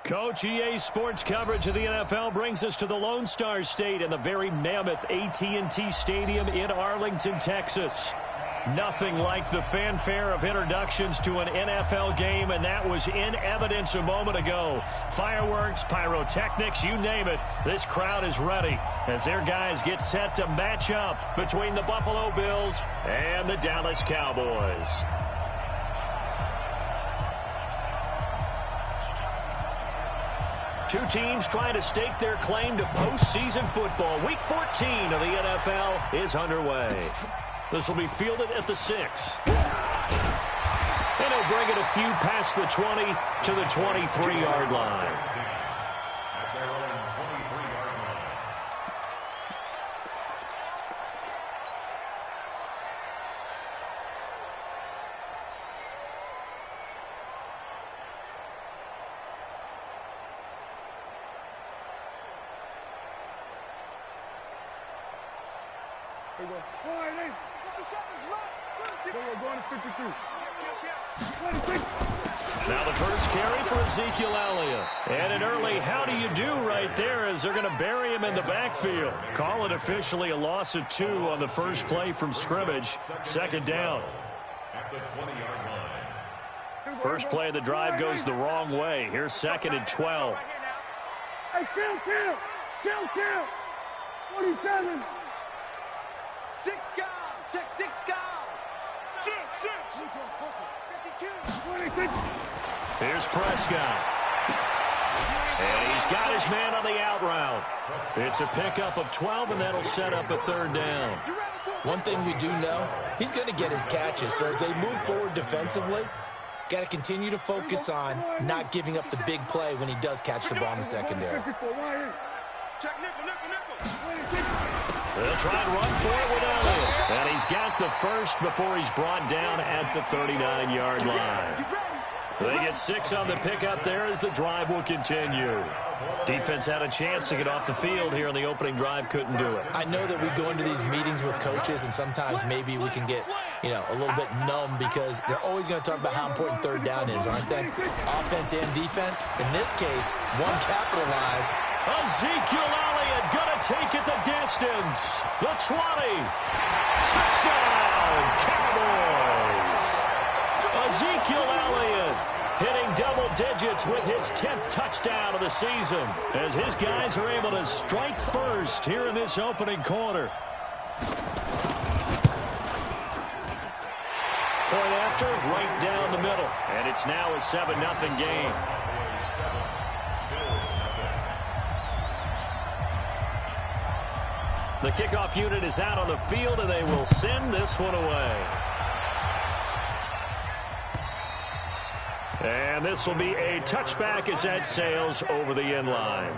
Coach, EA Sports coverage of the NFL brings us to the Lone Star State and the very mammoth AT&T Stadium in Arlington, Texas. Nothing like the fanfare of introductions to an NFL game, and that was in evidence a moment ago. Fireworks, pyrotechnics, you name it. This crowd is ready as their guys get set to match up between the Buffalo Bills and the Dallas Cowboys. Two teams trying to stake their claim to postseason football. Week 14 of the NFL is underway. This will be fielded at the 6. And he'll bring it a few past the 20 to the 23-yard line. Now the first carry for Ezekiel Elliott. And an early how do you do right there as they're going to bury him in the backfield. Call it officially a loss of 2 on the first play from scrimmage. Second down. First play of the drive goes the wrong way. Here's 2nd and 12. Hey, kill. 47. 6 guys. Check 6 guys. Here's Prescott. And he's got his man on the out route. It's a pickup of 12, and that'll set up a 3rd down. One thing we do know, he's going to get his catches. So as they move forward defensively, got to continue to focus on not giving up the big play when he does catch the ball in the secondary. They'll try and run for it with Elliott. And he's got the first before he's brought down at the 39-yard line. They get 6 on the pickup there as the drive will continue. Defense had a chance to get off the field here in the opening drive, couldn't do it. I know that we go into these meetings with coaches, and sometimes maybe we can get, a little bit numb because they're always going to talk about how important 3rd down is, aren't they? Offense and defense. In this case, one capitalized. Ezekiel Elliott going to take it the distance. The 20. Touchdown, Cowboys. Ezekiel Elliott hitting double digits with his 10th touchdown of the season as his guys are able to strike first here in this opening quarter. Point after, right down the middle. And it's now a 7-0 game. The kickoff unit is out on the field, and they will send this one away. And this will be a touchback as that sails over the end line.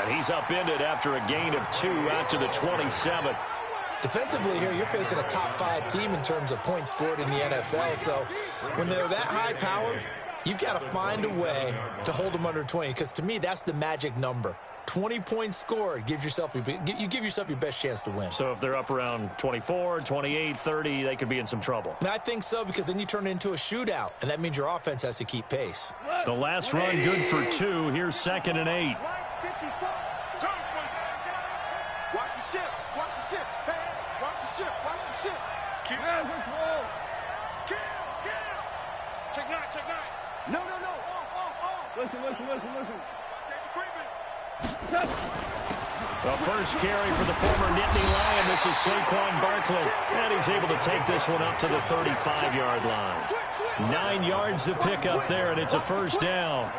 He's upended after a gain of 2 out to the 27. Defensively here, you're facing a top 5 team in terms of points scored in the NFL. So when they're that high powered, you've got to find a way to hold them under 20. Because to me, that's the magic number. 20 points scored, you give yourself your best chance to win. So if they're up around 24, 28, 30, they could be in some trouble. And I think so, because then you turn it into a shootout, and that means your offense has to keep pace. The last run good for 2. Here's 2nd and 8. Listen. The first carry for the former Nittany Lion. This is Saquon Barkley. And he's able to take this one up to the 35-yard line. 9 yards to pick up there, and it's a 1st down.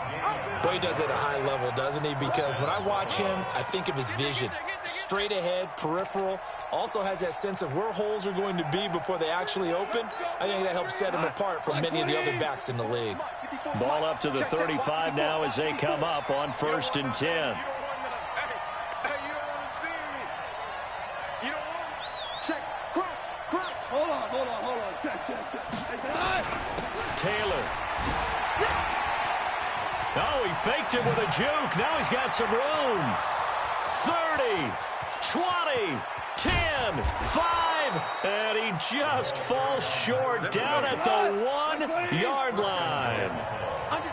Boy, he does it at a high level, doesn't he? Because when I watch him, I think of his vision. straight ahead, peripheral. Also has that sense of where holes are going to be before they actually open. I think that helps set him apart from many of the other backs in the league. Ball up to the 35 now as they come up on 1st and 10. Hold on. Check. Taylor. Oh, he faked it with a juke. Now he's got some room. 30, 20, 10, 5, and he just falls short down at the 1-yard line.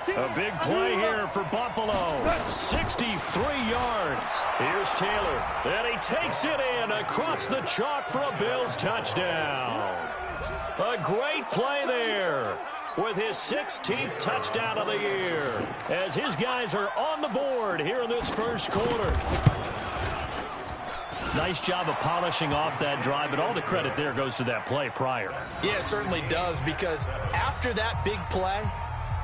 A big play here for Buffalo. 63 yards. Here's Taylor. And he takes it in across the chalk for a Bills touchdown. A great play there with his 16th touchdown of the year as his guys are on the board here in this first quarter. Nice job of polishing off that drive, but all the credit there goes to that play prior. Yeah, it certainly does, because after that big play,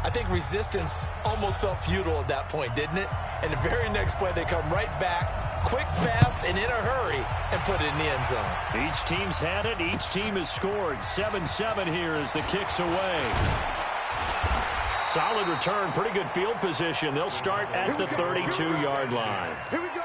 I think resistance almost felt futile at that point, didn't it? And the very next play, they come right back, quick, fast, and in a hurry, and put it in the end zone. Each team's had it. Each team has scored. 7-7 here as the kick's away. Solid return. Pretty good field position. They'll start at the 32-yard line. Here we go.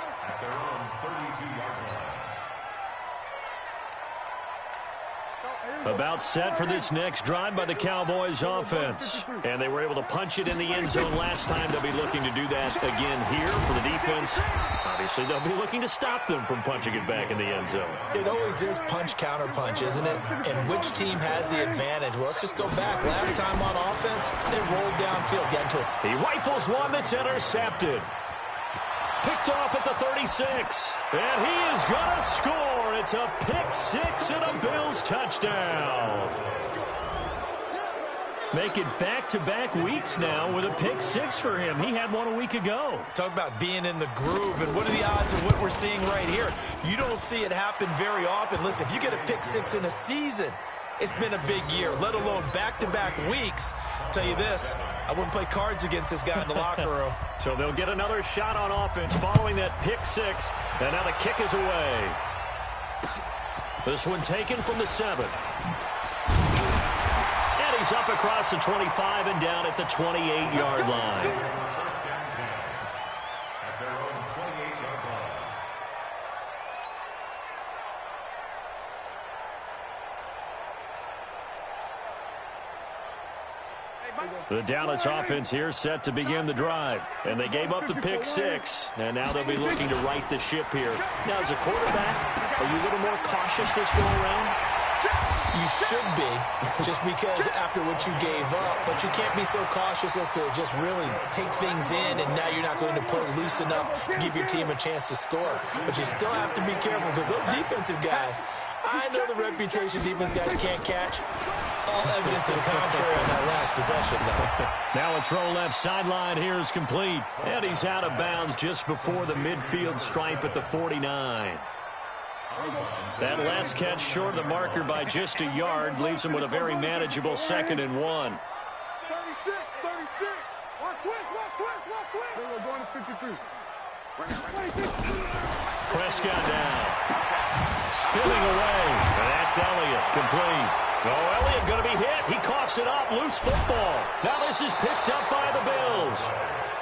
About set for this next drive by the Cowboys offense. And they were able to punch it in the end zone last time. They'll be looking to do that again here for the defense. Obviously, they'll be looking to stop them from punching it back in the end zone. It always is punch, counter punch, isn't it? And which team has the advantage? Well, let's just go back. Last time on offense, they rolled downfield. Get to it. He rifles one that's intercepted. Picked off at the 36. And he is going to score. It's a pick six and a Bills touchdown. Make it back-to-back weeks now with a pick six for him. He had one a week ago. Talk about being in the groove, and what are the odds of what we're seeing right here? You don't see it happen very often. Listen, if you get a pick six in a season, it's been a big year, let alone back-to-back weeks. I'll tell you this, I wouldn't play cards against this guy in the locker room. So they'll get another shot on offense following that pick six, and now the kick is away. This one taken from the 7. And he's up across the 25 and down at the 28-yard line. The Dallas offense here set to begin the drive. And they gave up the pick six. And now they'll be looking to right the ship here. Now, as a quarterback, are you a little more cautious this go around? You should be, just because after what you gave up. But you can't be so cautious as to just really take things in, and now you're not going to play loose enough to give your team a chance to score. But you still have to be careful, because those defensive guys, I know the reputation defense guys can't catch. All evidence to the contrary on that last possession, though. Now a throw left sideline here is complete. And he's out of bounds just before the midfield stripe at the 49. That last catch short of the marker by just a yard leaves him with a very manageable 2nd and 1. 36. Watch twist. We're going to 53. Prescott down. Spilling away. And that's Elliott. Complete. Oh, Elliott going to be hit. He coughs it up. Loose football. Now this is picked up by the Bills.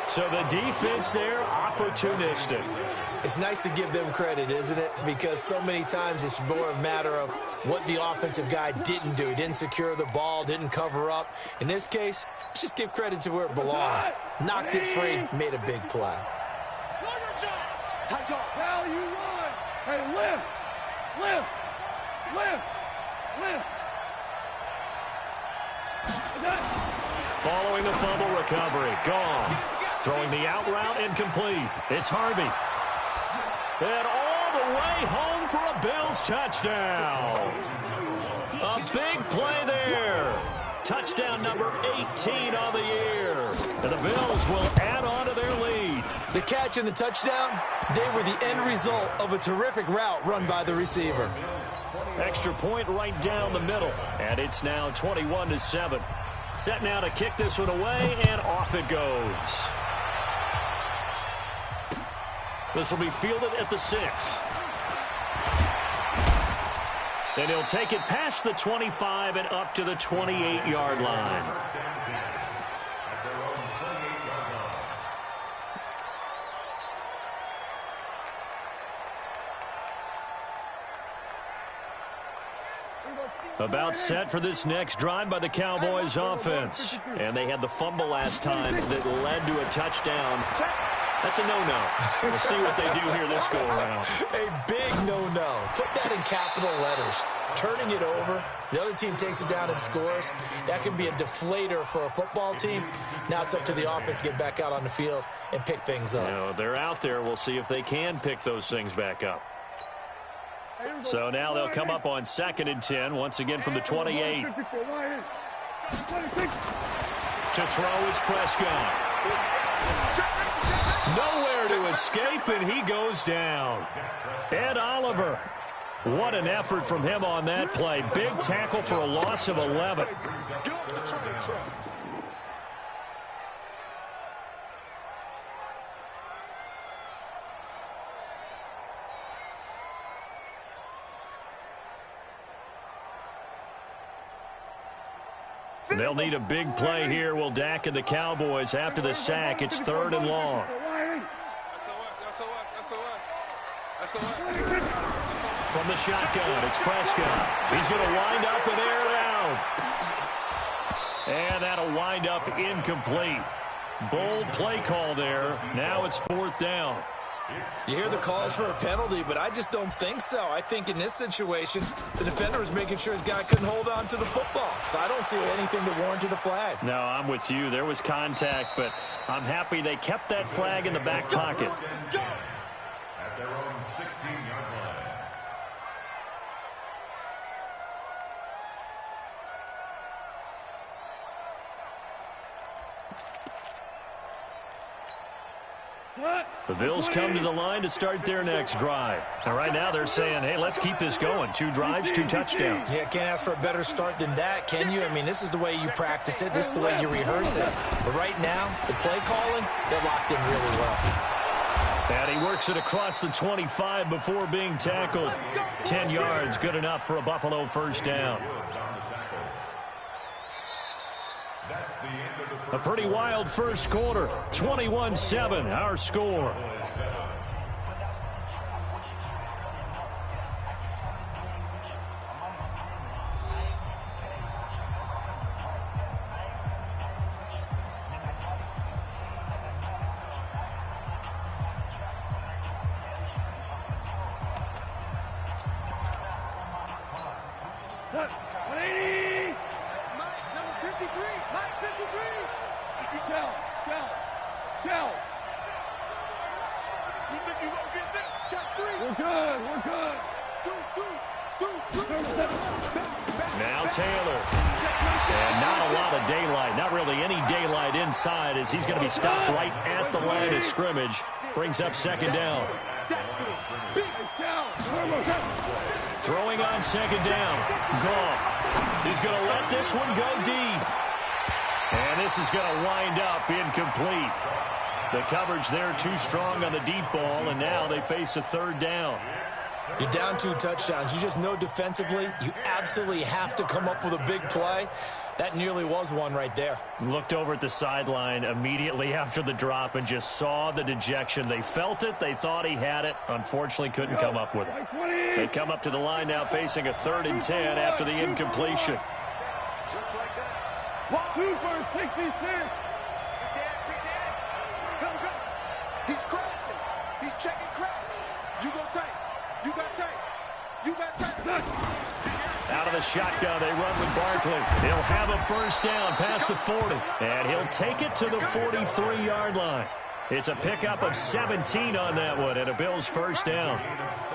So the defense there, opportunistic. It's nice to give them credit, isn't it? Because so many times it's more a matter of what the offensive guy didn't do. He didn't secure the ball, didn't cover up. In this case, let's just give credit to where it belongs. Knocked it free, made a big play. Now you run. Hey, lift. Following the fumble recovery. Gone. Throwing the out route incomplete. It's Harvey. And all the way home for a Bills touchdown. A big play there. Touchdown number 18 on the year. And the Bills will add on to their lead. The catch and the touchdown, they were the end result of a terrific route run by the receiver. Extra point right down the middle. And it's now 21-7. Set now to kick this one away, and off it goes. This will be fielded at the 6. And he'll take it past the 25 and up to the 28-yard line. About set for this next drive by the Cowboys offense. And they had the fumble last time that led to a touchdown. That's a no-no. We'll see what they do here this go-around. A big no-no. Put that in capital letters. Turning it over, the other team takes it down and scores. That can be a deflator for a football team. Now it's up to the offense to get back out on the field and pick things up. You know, they're out there. We'll see if they can pick those things back up. So now they'll come up on 2nd and 10, once again from the 28. To throw is Prescott. Nowhere to escape, and he goes down. Ed Oliver. What an effort from him on that play. Big tackle for a loss of 11. They'll need a big play here. Will Dak and the Cowboys after the sack. It's 3rd and long. From the shotgun, it's Prescott. He's going to wind up and air it out. And that'll wind up incomplete. Bold play call there. Now it's 4th down. You hear the calls for a penalty, but I just don't think so. I think in this situation, the defender was making sure his guy couldn't hold on to the football. So I don't see anything that warranted a flag. No, I'm with you. There was contact, but I'm happy they kept that flag in the back pocket. At their own 16-yard line. The Bills come to the line to start their next drive. And right now they're saying, hey, let's keep this going. 2 drives, 2 touchdowns. Yeah, can't ask for a better start than that, can you? I mean, this is the way you practice it. This is the way you rehearse it. But right now, the play calling, they're locked in really well. And he works it across the 25 before being tackled. 10 yards, good enough for a Buffalo first down. A pretty wild first quarter. 21-7, our score. Now Taylor. And not a lot of daylight. Not really any daylight inside as he's going to be stopped right at the line of scrimmage. Brings up 2nd down. Throwing on 2nd down. Goff. He's going to let this one go deep. And this is going to wind up incomplete. The coverage there too strong on the deep ball, and now they face a 3rd down. You're down 2 touchdowns. You just know defensively you absolutely have to come up with a big play. That nearly was one right there. Looked over at the sideline immediately after the drop and just saw the dejection. They felt it. They thought he had it. Unfortunately, couldn't come up with it. They come up to the line now facing a 3rd and 10 after the incompletion. Just like that. 2 for 66. He's crossing. He's checking crowd. You go tight. You got tight. You got tight. Out of the shotgun, they run with Barkley. He'll have a first down past the 40. And he'll take it to the 43-yard line. It's a pickup of 17 on that one and a Bills first down.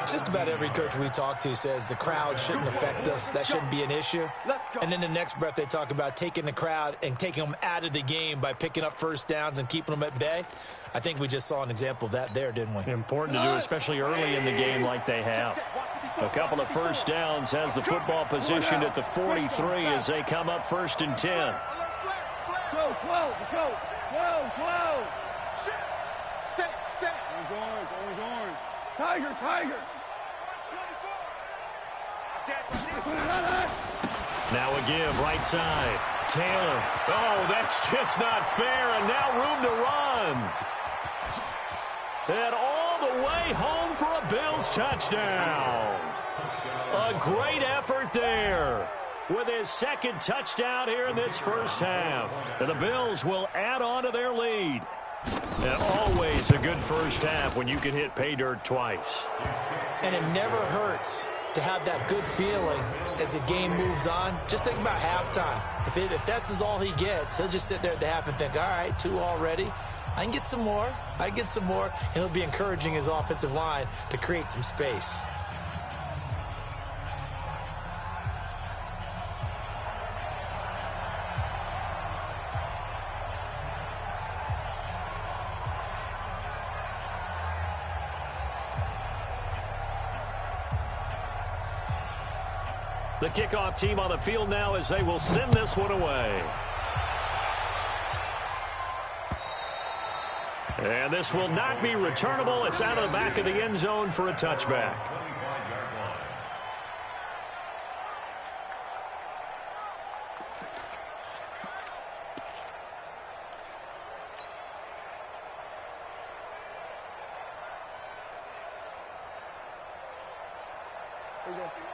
Just about every coach we talk to says the crowd shouldn't affect us. That shouldn't be an issue. And then the next breath they talk about taking the crowd and taking them out of the game by picking up first downs and keeping them at bay. I think we just saw an example of that there, didn't we? Important to do, especially early in the game like they have. A couple of first downs has the football positioned at the 43 as they come up 1st and 10. Go, go. Set. Orange. Tiger. Now a give, right side. Taylor. Oh, that's just not fair, and now room to run. And all the way home for a Bills touchdown. A great effort there with his second touchdown here in this first half. And the Bills will add on to their lead. And always a good first half when you can hit pay dirt twice. And it never hurts to have that good feeling as the game moves on. Just think about halftime. If that's all he gets, he'll just sit there at the half and think, all right, 2 already. I can get some more. I can get some more. And he'll be encouraging his offensive line to create some space. The kickoff team on the field now as they will send this one away. And this will not be returnable. It's out of the back of the end zone for a touchback.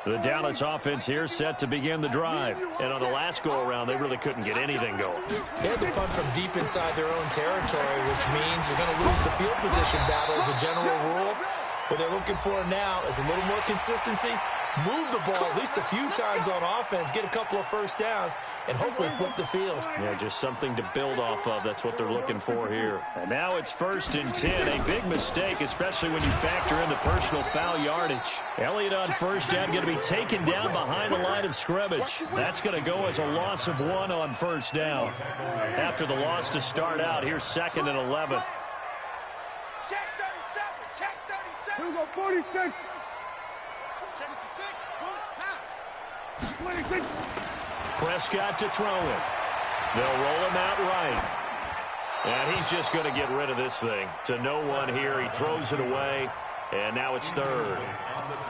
The Dallas offense here set to begin the drive. And on the last go-around, they really couldn't get anything going. They had to punt from deep inside their own territory, which means you're going to lose the field position battle as a general rule. What they're looking for now is a little more consistency, move the ball at least a few times on offense, get a couple of first downs, and hopefully flip the field. Yeah, just something to build off of. That's what they're looking for here. And now it's 1st and 10. A big mistake, especially when you factor in the personal foul yardage. Elliott on first down going to be taken down behind the line of scrimmage. That's going to go as a loss of 1 on first down. After the loss to start out, here's 2nd and 11. Check 37. Check 37. Here we go, 46. Check 6. 26. Prescott to throw it. They'll roll him out right. And he's just going to get rid of this thing. To no one here. He throws it away. And now it's 3rd.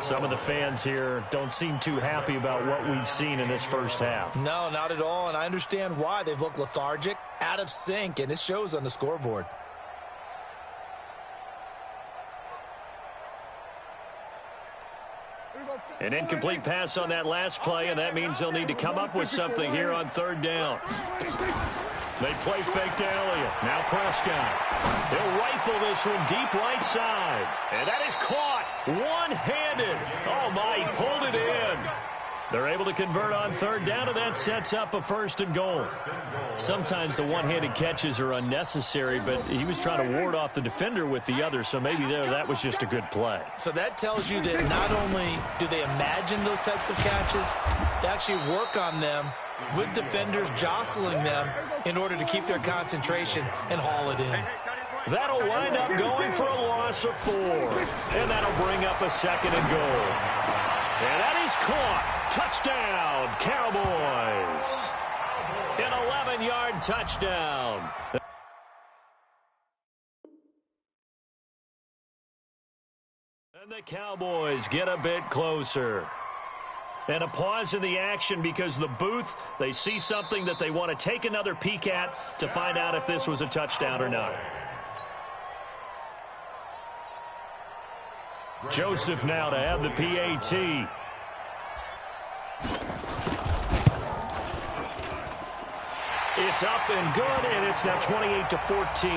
Some of the fans here don't seem too happy about what we've seen in this first half. No, not at all. And I understand why. They've looked lethargic, out of sync, and it shows on the scoreboard. An incomplete pass on that last play, and that means they'll need to come up with something here on 3rd down. They play fake to Elliott. Now Prescott. He'll rifle this one deep right side. And that is caught one-handed. Oh, my, he pulled it in. They're able to convert on 3rd down, and that sets up a 1st and goal. Sometimes the one-handed catches are unnecessary, but he was trying to ward off the defender with the other, so maybe that was just a good play. So that tells you that not only do they imagine those types of catches, they actually work on them with defenders jostling them in order to keep their concentration and haul it in. That'll wind up going for a loss of 4, and that'll bring up a 2nd and goal. And that is caught. Touchdown, Cowboys. An 11-yard touchdown. And the Cowboys get a bit closer. And a pause in the action because the booth, they see something that they want to take another peek at to find out if this was a touchdown or not. Joseph now to have the PAT. It's up and good, and it's now 28-14.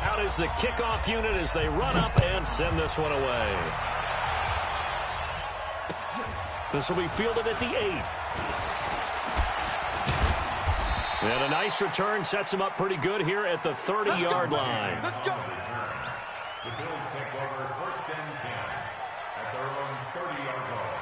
Out is the kickoff unit as they run up and send this one away. This will be fielded at the 8. And a nice return sets him up pretty good here at the 30-yard line. Let's go. The Bills take over 1st and 10 at their own 30-yard line.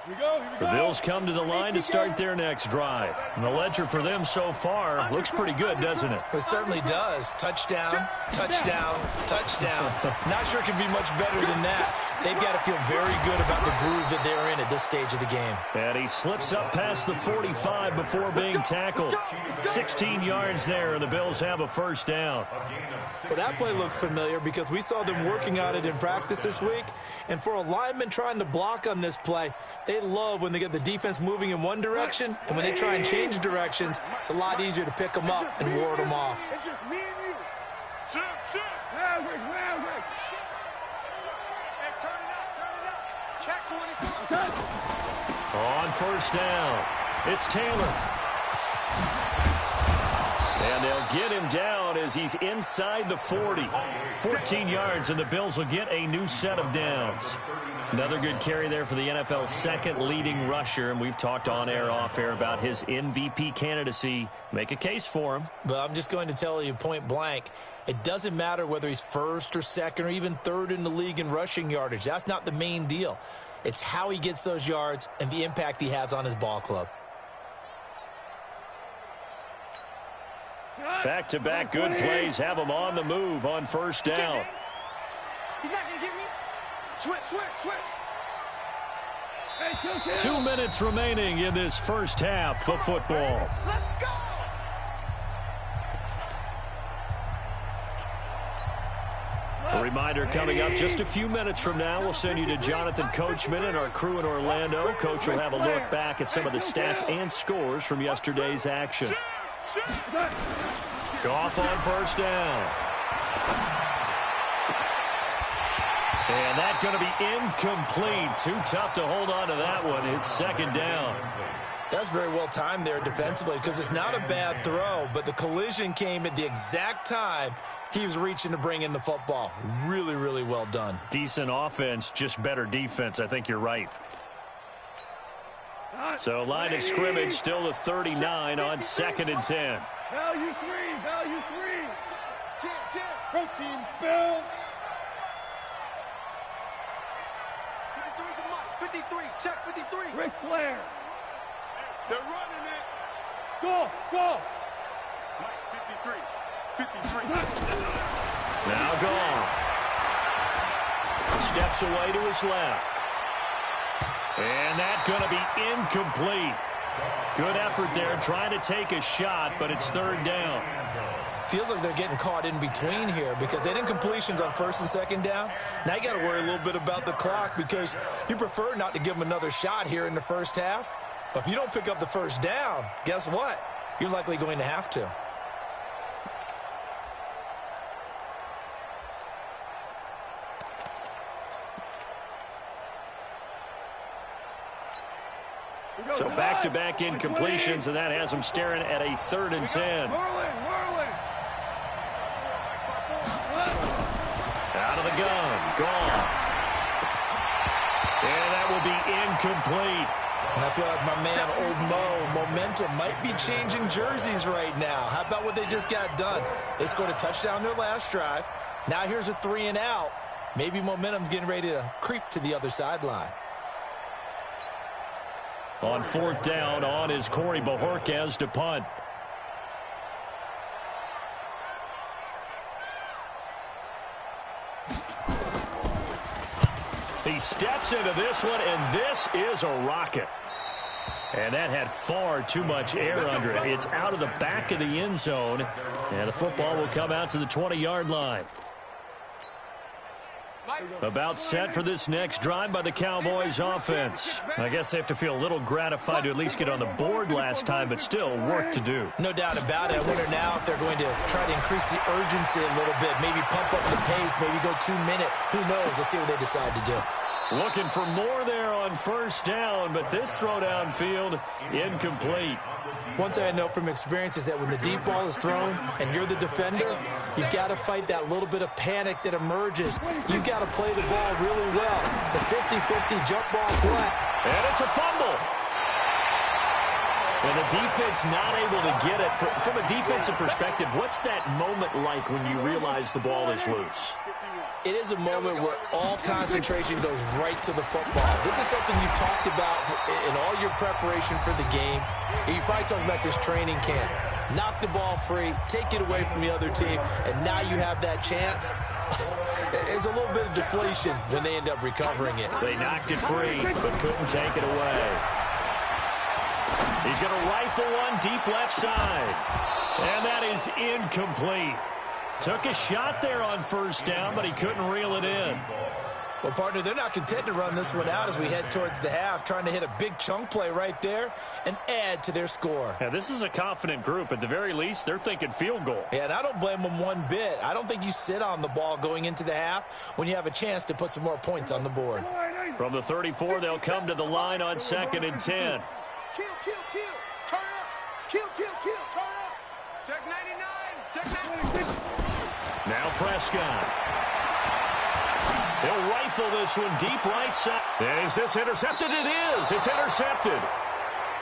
The Bills come to the line to start their next drive. And the ledger for them so far looks pretty good, doesn't it? It certainly does. Touchdown, touchdown, touchdown. Not sure it can be much better than that. They've got to feel very good about the groove that they're in at this stage of the game. And he slips up past the 45 before being tackled. 16 yards there, and the Bills have a first down. Well, that play looks familiar because we saw them working on it in practice this week. And for a lineman trying to block on this play, they love when they get the defense moving in one direction, and when they try and change directions, it's a lot easier to pick them up and ward them off. It's just me and you. Check 24. On first down, it's Taylor. And they'll get him down as he's inside the 40. 14 yards, and the Bills will get a new set of downs. Another good carry there for the NFL's second leading rusher, and we've talked on air, off air about his MVP candidacy. Make a case for him. But I'm just going to tell you point blank, it doesn't matter whether he's first or second or even third in the league in rushing yardage. That's not the main deal. It's how he gets those yards and the impact he has on his ball club. Back-to-back good plays have him on the move on first down. He's not going to get me. Switch. 2 minutes remaining in this first half of football. Let's go. A reminder coming up just a few minutes from now, we'll send you to Jonathan Coachman and our crew in Orlando. Coach will have a look back at some of the stats and scores from yesterday's action. Goff on first down. And that's going to be incomplete. Too tough to hold on to that one. It's second down. That's very well timed there defensively because it's not a bad throw, but the collision came at the exact time he was reaching to bring in the football. Really, really well done. Decent offense, just better defense. I think you're right. So line of scrimmage still the 39 on 2nd and 10. Value three. Protein spill. 53, check 53. Ric Flair. They're running it. Go. 53. Now Goff. Steps away to his left. And that's going to be incomplete. Good effort there trying to take a shot, but it's third down. Feels like they're getting caught in between here because they did incompletions on first and second down. Now you got to worry a little bit about the clock because you prefer not to give them another shot here in the first half. But if you don't pick up the first down, guess what? You're likely going to have to. So back-to-back incompletions, and that has them staring at a 3rd and 10. Out of the gun, Goff. And that will be incomplete. And I feel like my man, Old Mo, momentum might be changing jerseys right now. How about what they just got done? They scored a touchdown their last drive. Now here's a 3 and out. Maybe momentum's getting ready to creep to the other sideline. On 4th down, on is Corey Bojorquez to punt. He steps into this one, and this is a rocket. And that had far too much air under it. It's out of the back of the end zone, and the football will come out to the 20-yard line. About set for this next drive by the Cowboys offense. I guess they have to feel a little gratified to at least get on the board last time, but still work to do. No doubt about it. I wonder now if they're going to try to increase the urgency a little bit, maybe pump up the pace, maybe go 2 minute. Who knows? Let's see what they decide to do. Looking for more there on first down, but this throw downfield incomplete. One thing I know from experience is that when the deep ball is thrown and you're the defender, you've got to fight that little bit of panic that emerges. You've got to play the ball really well. It's a 50-50 jump ball play. And it's a fumble. And the defense not able to get it. From a defensive perspective, what's that moment like when you realize the ball is loose? it is a moment where all concentration goes right to the football. This is something you've talked about in all your preparation for the game. You probably talked about this training camp. Knock the ball free, take it away from the other team, and now you have that chance. There's a little bit of deflation when they end up recovering it. They knocked it free, but couldn't take it away. He's going to rifle one deep left side. And that is incomplete. Took a shot there on first down, but he couldn't reel it in. Well, partner, they're not content to run this one out as we head towards the half, trying to hit a big chunk play right there and add to their score. Yeah, this is a confident group. At the very least, they're thinking field goal. Yeah, and I don't blame them one bit. I don't think you sit on the ball going into the half when you have a chance to put some more points on the board. From the 34, they'll come to the line on 2nd and 10. Kill, kill, kill. Turn up. Kill, kill, kill. Turn up. Check 99. Check 96. Now Prescott. He'll rifle this one deep right side. And is this intercepted? It is. It's intercepted.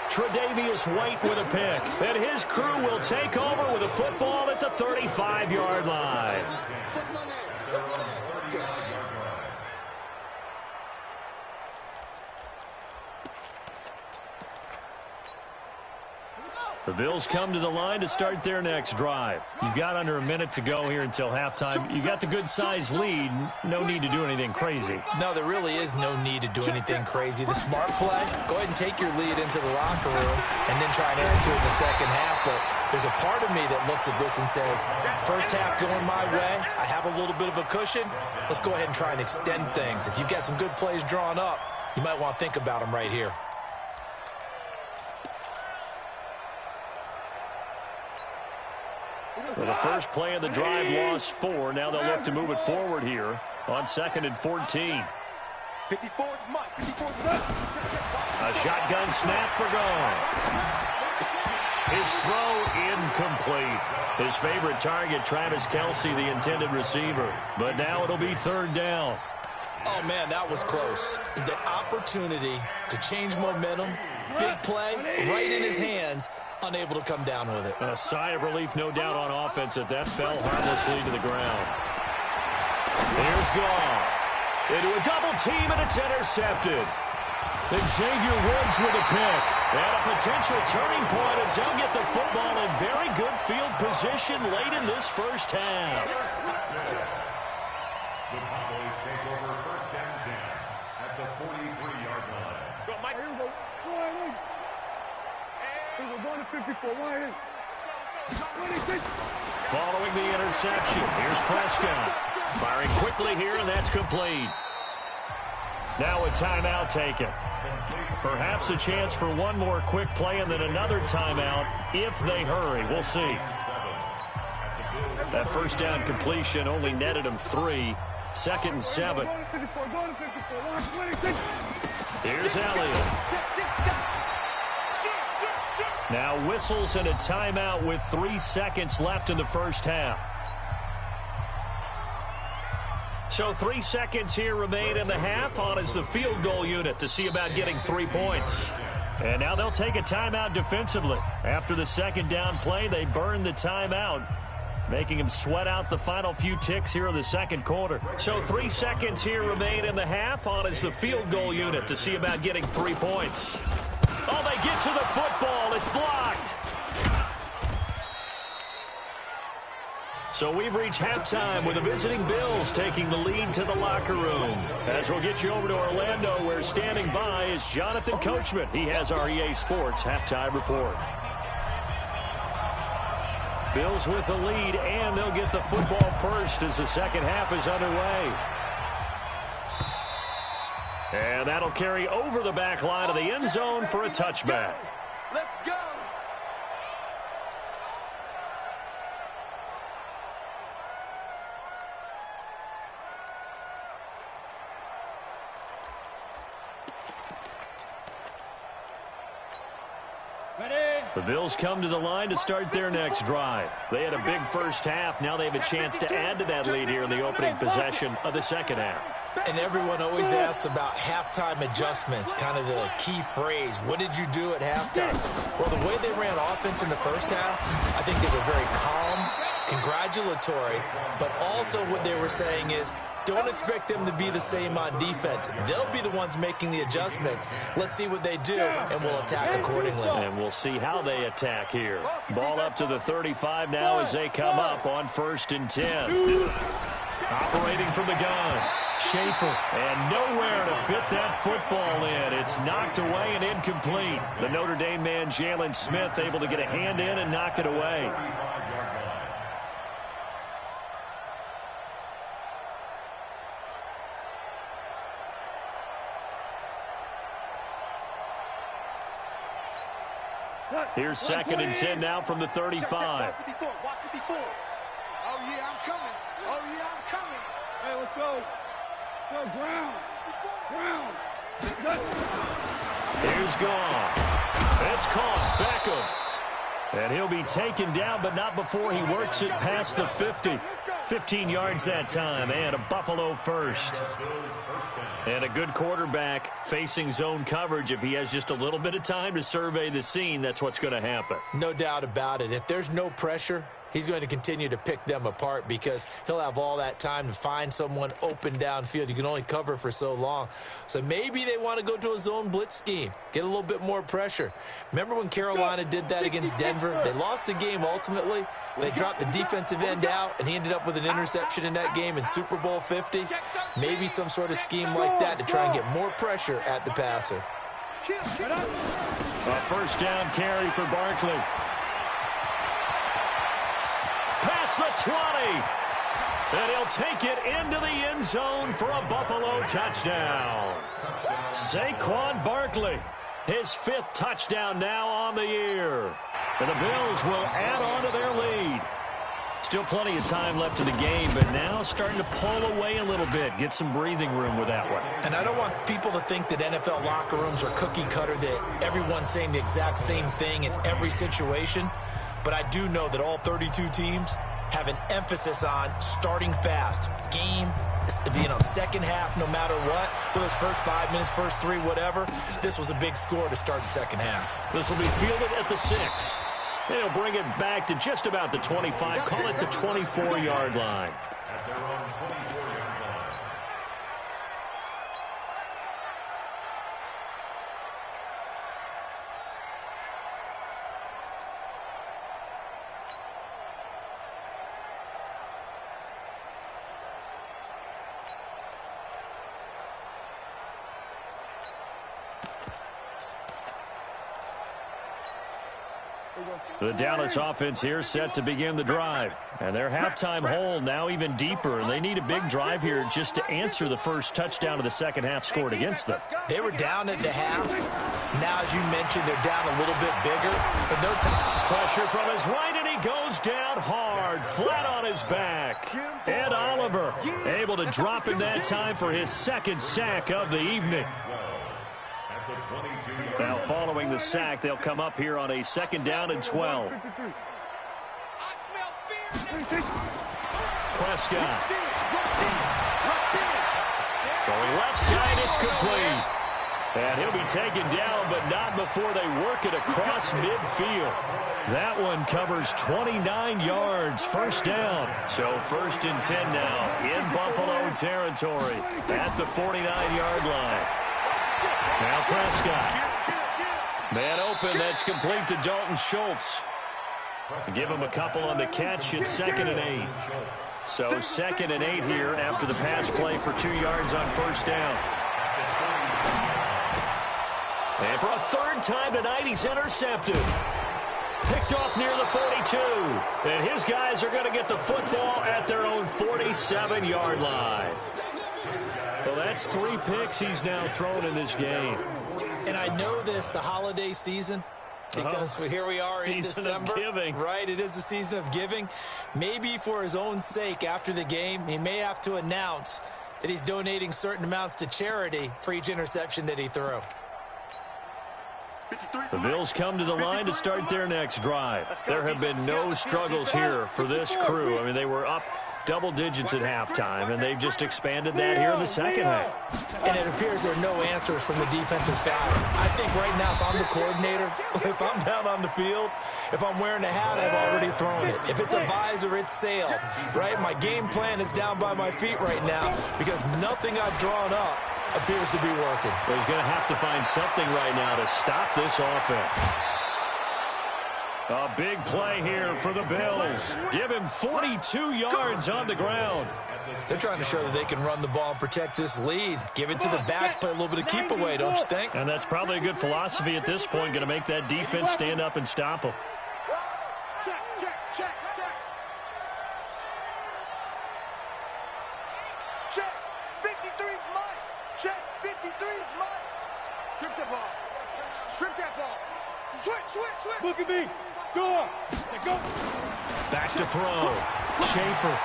Tre'Davious White with a pick. And his crew will take over with a football at the 35-yard line. The Bills come to the line to start their next drive. You've got under a minute to go here until halftime. You got the good-sized lead. No need to do anything crazy. No, there really is no need to do anything crazy. The smart play, go ahead and take your lead into the locker room and then try and add to it in the second half. But there's a part of me that looks at this and says, first half going my way, I have a little bit of a cushion. Let's go ahead and try and extend things. If you've got some good plays drawn up, you might want to think about them right here. Well, the first play of the drive lost 4. Now they'll look to move it forward here on 2nd and 14. 54's Mike. 54's Mike. A shotgun snap for Gone. His throw incomplete. His favorite target, Travis Kelce, the intended receiver. But now it'll be 3rd down. Oh, man, that was close. The opportunity to change momentum, big play, right in his hands, unable to come down with it. A sigh of relief, no doubt, on offense that fell harmlessly to the ground. Here's Goff. Into a double team, and it's intercepted. Xavier Woods with a pick. And a potential turning point as they'll get the football in very good field position late in this first half. The Cowboys take over 1st and 10 at the 43-yard line. Go, Mike. Here we go. We're going to 54. Wide in. 26. Following the interception, here's Prescott. Firing quickly here, and that's complete. Now a timeout taken. Perhaps a chance for one more quick play and then another timeout if they hurry. We'll see. That first down completion only netted him 3. 2nd and 7. Here's Elliott. Now whistles and a timeout with 3 seconds left in the first half. So 3 seconds here remain in the half. On is the field goal unit to see about getting 3 points. And now they'll take a timeout defensively. After the 2nd down play, they burn the timeout, making him sweat out the final few ticks here in the 2nd quarter. So 3 seconds here remain in the half. On is the field goal unit to see about getting 3 points. Oh, they get to the football. It's blocked. So we've reached halftime with the visiting Bills taking the lead to the locker room. As we'll get you over to Orlando, where standing by is Jonathan Coachman. He has our EA Sports halftime report. Bills with the lead, and they'll get the football first as the second half is underway. And that'll carry over the back line of the end zone for a touchback. Let's go. The Bills come to the line to start their next drive. They had a big first half. Now they have a chance to add to that lead here in the opening possession of the second half. And everyone always asks about halftime adjustments, kind of the key phrase. What did you do at halftime? Well, the way they ran offense in the first half, I think they were very calm, congratulatory, but also what they were saying is, Don't expect them to be the same on defense. They'll be the ones making the adjustments. Let's see what they do, and we'll attack accordingly. And we'll see how they attack here. Ball up to the 35 now as they come up on 1st and 10. Operating from the gun, Schaefer, and nowhere to fit that football in. It's knocked away and incomplete. The Notre Dame man, Jalen Smith, able to get a hand in and knock it away. Here's 2nd and 10 now from the 35. Watch 54. Oh, yeah, I'm coming. Oh, yeah, I'm coming. Hey, let's go. Go, ground. Here's gone. It's caught. Beckham. And he'll be taken down, but not before he works it past the 50. 15 yards that time, and a Buffalo first. And a good quarterback facing zone coverage. If he has just a little bit of time to survey the scene, that's what's going to happen. No doubt about it. If there's no pressure, he's going to continue to pick them apart because he'll have all that time to find someone open downfield. You can only cover for so long. So maybe they want to go to a zone blitz scheme, get a little bit more pressure. Remember when Carolina did that against Denver? They lost the game ultimately. They dropped the defensive end out, and he ended up with an interception in that game in Super Bowl 50. Maybe some sort of scheme like that to try and get more pressure at the passer. A 1st down carry for Barkley. Past the 20. And he'll take it into the end zone for a Buffalo touchdown. Saquon Barkley, his 5th touchdown now on the year. And the Bills will add on to their lead. Still plenty of time left in the game, but now starting to pull away a little bit, get some breathing room with that one. And I don't want people to think that NFL locker rooms are cookie cutter, that everyone's saying the exact same thing in every situation. But I do know that all 32 teams have an emphasis on starting fast. Game, second half, no matter what. Those first 5 minutes, first 3, whatever. This was a big score to start the second half. This will be fielded at the 6. They'll bring it back to just about the 25. Call it the 24-yard line. At their own 24-yard line. The Dallas offense here set to begin the drive. And their halftime hole now even deeper. And they need a big drive here just to answer the first touchdown of the second half scored against them. They were down at the half. Now, as you mentioned, they're down a little bit bigger. But no time. Pressure from his right, and he goes down hard, flat on his back. Ed Oliver able to drop in that time for his 2nd sack of the evening. Now, following the sack, they'll come up here on a 2nd down and 12. Prescott. Throwing left side, it's complete. And he'll be taken down, but not before they work it across midfield. That one covers 29 yards, 1st down. So 1st and 10 now in Buffalo territory at the 49-yard line. Now Prescott. Man open, that's complete to Dalton Schultz. Give him a couple on the catch. It's 2nd and 8. So 2nd and 8 here after the pass play for 2 yards on 1st down. And for a 3rd time tonight, he's intercepted. Picked off near the 42. And his guys are going to get the football at their own 47-yard line. Well, that's 3 picks he's now thrown in this game. And I know this, the holiday season, because here we are in December. Giving. Right, it is the season of giving. Maybe for his own sake after the game, he may have to announce that he's donating certain amounts to charity for each interception that he threw. The Bills come to the line to start their next drive. There have been no struggles here for this crew. I mean, they were up double digits at halftime, and they've just expanded that here in the second half. And it appears there are no answers from the defensive side. I think right now, if I'm the coordinator, if I'm down on the field, if I'm wearing a hat, I've already thrown it. If it's a visor, it's sailed, right? My game plan is down by my feet right now because nothing I've drawn up appears to be working. Well, he's going to have to find something right now to stop this offense. A big play here for the Bills. Give him 42 yards on the ground. They're trying to show that they can run the ball and protect this lead. Give it to the backs, play a little bit of keep away, don't you think? And that's probably a good philosophy at this point, going to make that defense stand up and stop them. Check, check, check, check. Check. 53's mine. Check. 53's mine. Strip the ball. Strip that ball. Switch, switch, switch. Look at me. Go. Go. Back to throw. Schaefer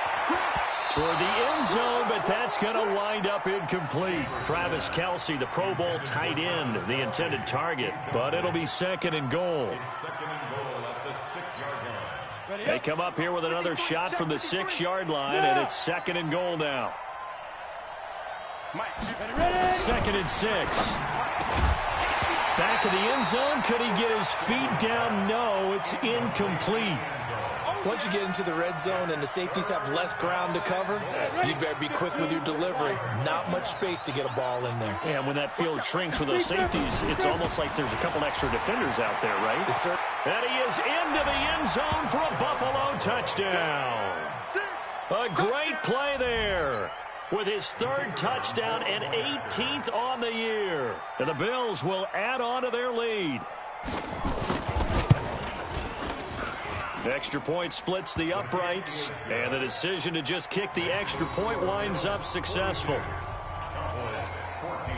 toward the end zone, but that's going to wind up incomplete. Travis Kelce, the Pro Bowl tight end, the intended target, but it'll be second and goal. Second and goal at the 6-yard line. They come up here with another shot from the 6-yard line, and it's second and goal now. Second and 6. Back of the end zone. Could he get his feet down? No, it's incomplete. Once you get into the red zone and the safeties have less ground to cover, you better be quick with your delivery. Not much space to get a ball in there. And when that field shrinks with those safeties, it's almost like there's a couple extra defenders out there, right? Yes, sir. And he is into the end zone for a Buffalo touchdown. A great play there with his third touchdown and 18th on the year. And the Bills will add on to their lead. Extra point splits the uprights, and the decision to just kick the extra point winds up successful. Cowboys 14.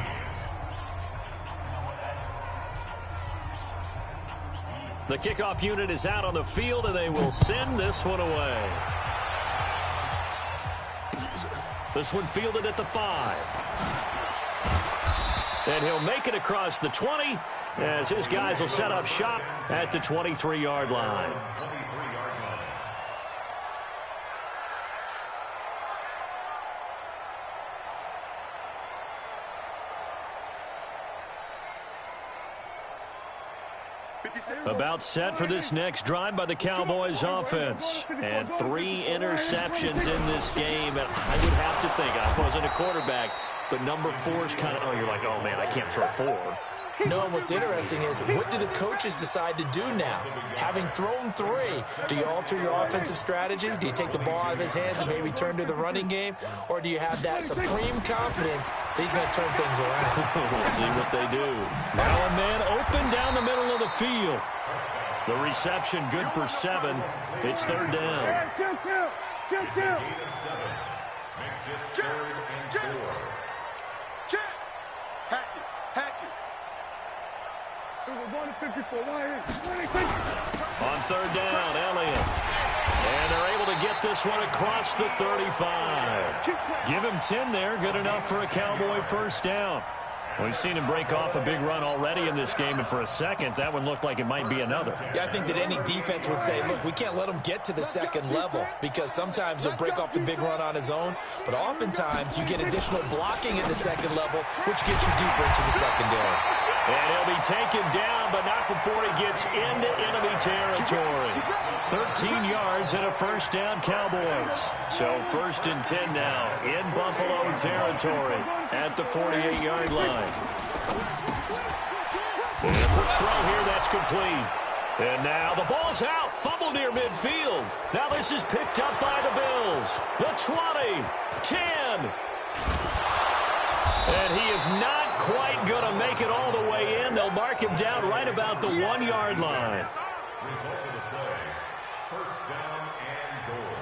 The kickoff unit is out on the field, and they will send this one away. This one fielded at the 5. And he'll make it across the 20 as his guys will set up shop at the 23-yard line. 23-yard line. About set for this next drive by the Cowboys offense. And 3 interceptions in this game. And I would have to think, I wasn't a quarterback, but number 4 is kind of, oh, you're like, oh, man, I can't throw 4. No, what's interesting is, what do the coaches decide to do now? Having thrown 3, do you alter your offensive strategy? Do you take the ball out of his hands and maybe turn to the running game? Or do you have that supreme confidence that he's going to turn things around? We'll see what they do. Now a man open down the middle of the field. The reception good for 7. It's third down. Kill. Makes it third and 4. Check. Hatchet. Hatchet. On third down, Elliott. And they're able to get this one across the 35. Give him 10 there. Good enough for a Cowboy first down. We've seen him break off a big run already in this game, and for a second, that one looked like it might be another. Yeah, I think that any defense would say, look, we can't let him get to the second level because sometimes he'll break off the big run on his own, but oftentimes you get additional blocking at the second level, which gets you deeper into the secondary. And he'll be taken down, but not before he gets into enemy territory. 13 yards and a first down, Cowboys. So first and 10 now in Buffalo territory at the 48-yard line. And a quick throw here, that's complete. And now the ball's out, fumble near midfield. Now this is picked up by the Bills. The 20, 10. And he is not quite going to make it all the way in. They'll mark him down right about the 1-yard line. Result of the play, first down and goal.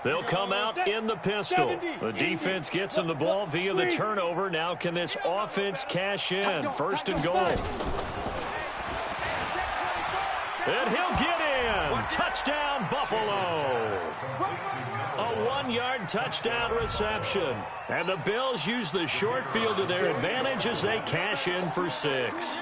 They'll come out in the pistol. The defense gets him the ball via the turnover. Now can this offense cash in? First and goal. And he'll get in. Touchdown, Buffalo. A 9-yard touchdown reception. And the Bills use the short field to their advantage as they cash in for 6.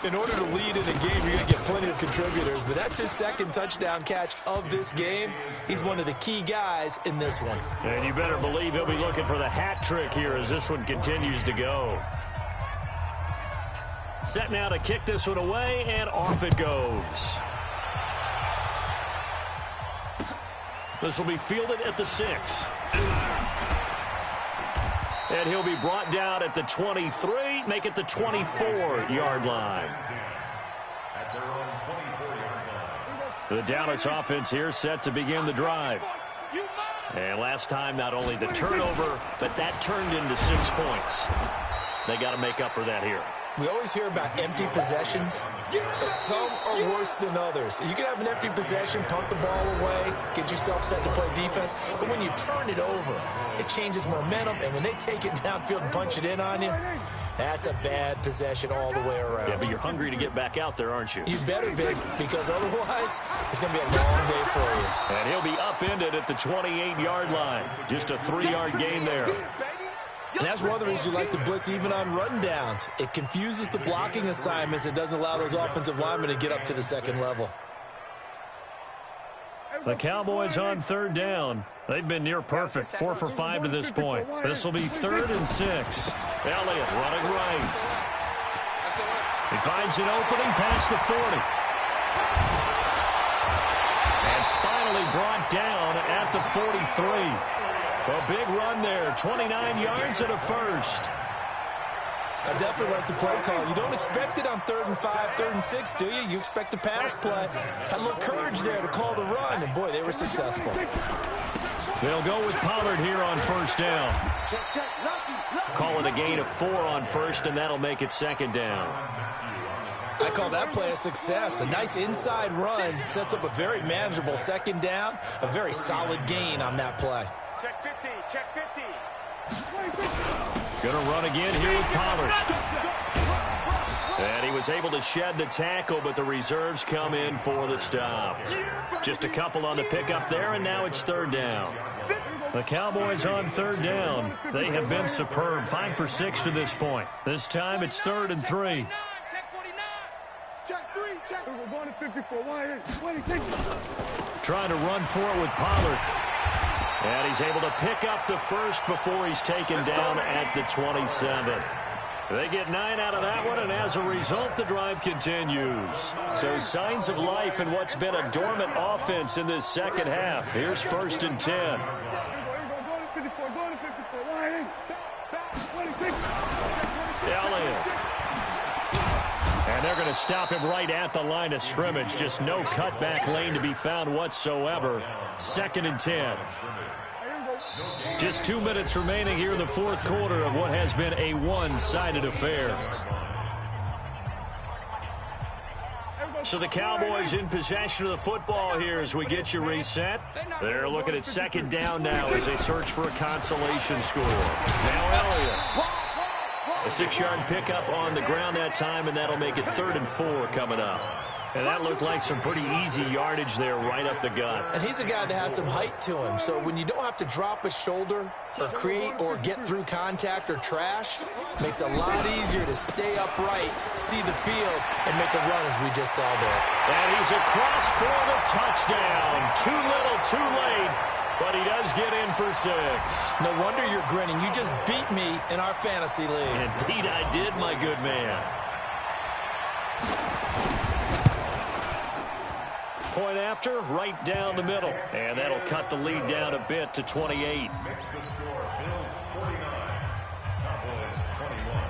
In order to lead in a game, you're going to get plenty of contributors, but that's his second touchdown catch of this game. He's one of the key guys in this one. And you better believe he'll be looking for the hat trick here as this one continues to go. Set now to kick this one away, and off it goes. This will be fielded at the 6. And he'll be brought down at the 23, make it the 24-yard line. At their own 24-yard line. The Dallas offense here set to begin the drive. And last time, not only the turnover, but that turned into 6 points. They got to make up for that here. We always hear about empty possessions, but some are worse than others. You can have an empty possession, punt the ball away, get yourself set to play defense, but when you turn it over, it changes momentum, and when they take it downfield and punch it in on you, that's a bad possession all the way around. Yeah, but you're hungry to get back out there, aren't you? You better be, because otherwise, it's going to be a long day for you. And he'll be upended at the 28-yard line. Just a 3-yard gain there. And that's one of the reasons you like to blitz even on run downs. It confuses the blocking assignments. It doesn't allow those offensive linemen to get up to the second level. The Cowboys on third down. They've been near perfect, 4 for 5 to this point. This will be 3rd and 6. Elliott running right. He finds an opening past the 40. And finally brought down at the 43. A big run there, 29 yards and a first. I definitely like the play call. You don't expect it on 3rd and 5, 3rd and 6, do you? You expect a pass play. Had a little courage there to call the run, and boy, they were successful. They'll go with Pollard here on first down. Call it a gain of 4 on first, and that'll make it 2nd down. I call that play a success. A nice inside run sets up a very manageable 2nd down, a very solid gain on that play. Check 50, check 50. Gonna run again here with Pollard. And he was able to shed the tackle, but the reserves come in for the stop. Just a couple on the pickup there, and now it's 3rd down. The Cowboys on 3rd down. They have been superb, 5 for 6 to this point. This time it's 3rd and 3. Check 3, check. Trying to run for it with Pollard. And he's able to pick up the first before he's taken down at the 27. They get 9 out of that one, and as a result, the drive continues. So signs of life in what's been a dormant offense in this second half. Here's 1st and 10. Elliott. And they're going to stop him right at the line of scrimmage. Just no cutback lane to be found whatsoever. 2nd and 10. Just 2 minutes remaining here in the 4th quarter of what has been a one-sided affair. So the Cowboys in possession of the football here as we get you reset. They're looking at 2nd down now as they search for a consolation score. Now Elliott. A 6-yard pickup on the ground that time, and that'll make it 3rd and 4 coming up. And that looked like some pretty easy yardage there right up the gut. And he's a guy that has some height to him. So when you don't have to drop a shoulder or create or get through contact or trash, makes it a lot easier to stay upright, see the field, and make a run as we just saw there. And he's across for the touchdown. Too little, too late. But he does get in for 6. No wonder you're grinning. You just beat me in our fantasy league. Indeed I did, my good man. Point after, right down the middle. And that'll cut the lead down a bit to 28. Makes the score Bills 49, Cowboys 21.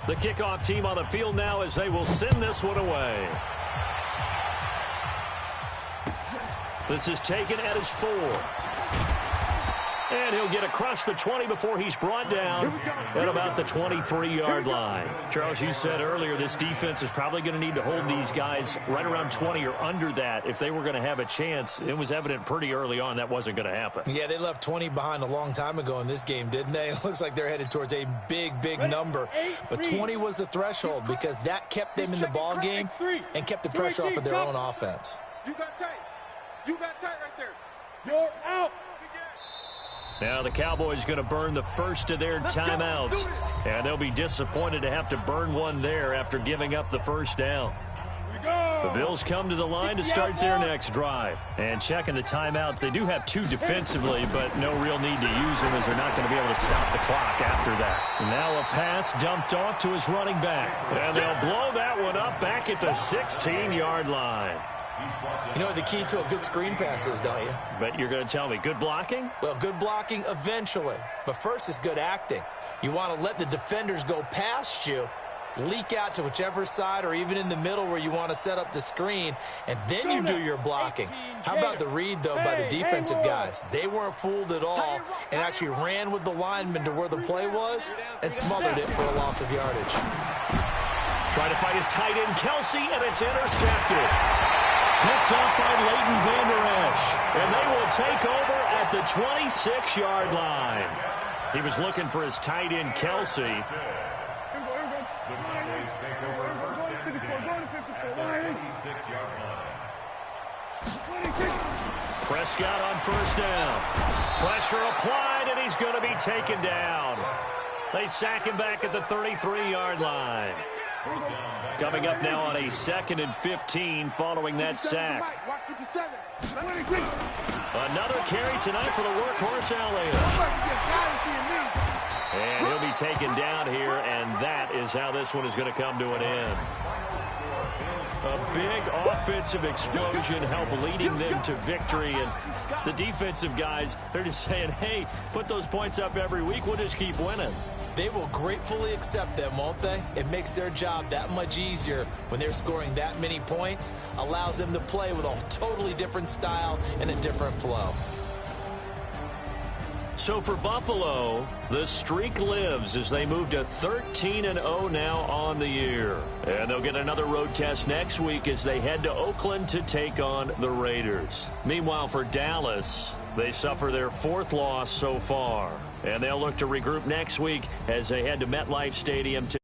The kickoff team on the field now as they will send this one away. This is taken at his 4. And he'll get across the 20 before he's brought down at about the 23-yard line. Charles, you said earlier this defense is probably going to need to hold these guys right around 20 or under that if they were going to have a chance. It was evident pretty early on that wasn't going to happen. Yeah, they left 20 behind a long time ago in this game, didn't they? It looks like they're headed towards a big, big number. But 20 was the threshold because that kept them in the ball game and kept the pressure off of their own offense. You got tape. You got tight right there. You're out. Now the Cowboys going to burn the first of their timeouts, and they'll be disappointed to have to burn one there after giving up the first down. The Bills come to the line to start their next drive. And checking the timeouts, they do have 2 defensively, but no real need to use them as they're not going to be able to stop the clock after that. Now a pass dumped off to his running back. And they'll blow that one up back at the 16-yard line. You know what the key to a good screen pass is, don't you? But you're going to tell me, good blocking? Well, good blocking eventually. But first is good acting. You want to let the defenders go past you, leak out to whichever side or even in the middle where you want to set up the screen, and then you do your blocking. How about the read, though, by the defensive guys? They weren't fooled at all and actually ran with the lineman to where the play was and smothered it for a loss of yardage. Trying to fight his tight end, Kelsey, and it's intercepted. Picked up by Leighton Vander Esch, and they will take over at the 26-yard line. He was looking for his tight end, Kelsey. The Cowboys take over first and 10 at the 26-yard line. Prescott on first down. Pressure applied, and he's going to be taken down. They sack him back at the 33-yard line. Coming up now on a 2nd and 15 following that sack. Another carry tonight for the workhorse Elliott. And he'll be taken down here, and that is how this one is going to come to an end. A big offensive explosion helped leading them to victory, and the defensive guys, they're just saying, hey, put those points up every week, we'll just keep winning. They will gratefully accept them, won't they? It makes their job that much easier when they're scoring that many points, allows them to play with a totally different style and a different flow. So for Buffalo, the streak lives as they move to 13-0 now on the year. And they'll get another road test next week as they head to Oakland to take on the Raiders. Meanwhile, for Dallas, they suffer their 4th loss so far. And they'll look to regroup next week as they head to MetLife Stadium to